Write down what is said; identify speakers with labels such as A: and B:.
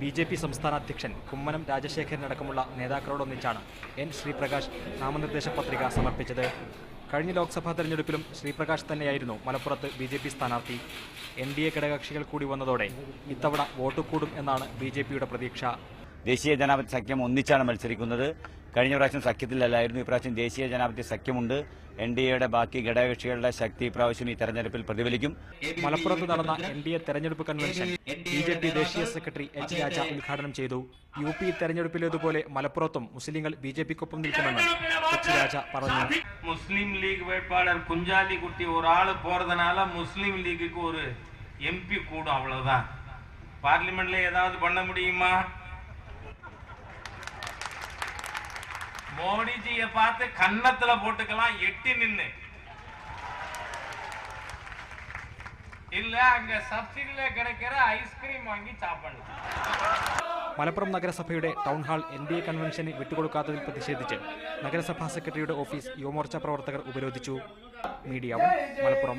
A: BJP സംസ്ഥാന അധ്യക്ഷൻ Kummanam രാജശേഖരനടക്കമുള്ള നേതാക്കളോടൊന്നിച്ചാണ് N Sreeprakash നാമനിർദ്ദേശ പത്രിക സമർപ്പിച്ചത്. കഴിഞ്ഞ ലോക്സഭാ തെരഞ്ഞെടുപ്പിലും ശ്രീപ്രകാശ് തന്നെയായിരുന്നു മലപ്പുറത്ത് BJP സ്ഥാനാർത്ഥി. NDA ഘടകകക്ഷികൾ കൂടി വന്നതോടെ ഇത്തവണ വോട്ട് കൂടും എന്നാണ് BJPയുടെ പ്രതീക്ഷ.
B: ദേശീയ ജനാധിപത്യ സഖ്യം ഒന്നിച്ചാണ് മത്സരിക്കുന്നത്. കഴിഞ്ഞ പ്രാവശ്യം സഖ്യത്തിലല്ലായിരുന്നു, ഇപ്രാവശ്യം ദേശീയ ജനാധിപത്യ സഖ്യമുണ്ട്. NDAയുടെ ബാക്കി ഘടകകക്ഷികളുടെ ശക്തി ഇപ്രാവശ്യം ഈ തെരഞ്ഞെടുപ്പിൽ പ്രതിഫലിക്കും.
A: മലപ്പുറത്ത് നടന്ന NDA തെരഞ്ഞെടുപ്പ് കൺവെൻഷൻ BJP ദേശീയ സെക്രട്ടറി H. രാജ ഉദ്ഘാടനം ചെയ്തു. UP തെരഞ്ഞെടുപ്പിലേതുപോലെ മലപ്പുറത്തും മുസ്ലിങ്ങൾ BJPക്കൊപ്പം നിൽക്കുമെന്ന് H. രാജ പറഞ്ഞു.
C: മുസ്ലിം ലീഗ് വേட்பாளர் കുഞ്ചാലിക്കുട്ടി ഒരാള് പോறதனால മുസ്ലിം ലീഗുக்கு ஒரு MP கூடும், அவ்வளவுதான். பார்லிமெண்ட்ல ஏதாவது பண்ண முடியுமா? மோடிஜியை பார்த்து கன்னத்துல போட்டுக்கலாம், எட்டி நின்னு இல்ல அங்க சப்சிഡിയിல கிடைக்கிற ഐസ്ക്രീം വാങ്ങി சாப்பிடலாம்.
A: മലപ്പുറം നഗരസഭയുടെ ടൗൺ ഹാൾ NDA കൺവെൻഷന് വിട്ടുകൊടുക്കാത്തതിൽ പ്രതിഷേധിച്ച് നഗരസഭാ സെക്രട്ടറിയുടെ ഓഫീസ് യുവമോർച്ച പ്രവർത്തകർ ഉപരോധിച്ചു. മീഡിയ 1 മലപ്പുറം.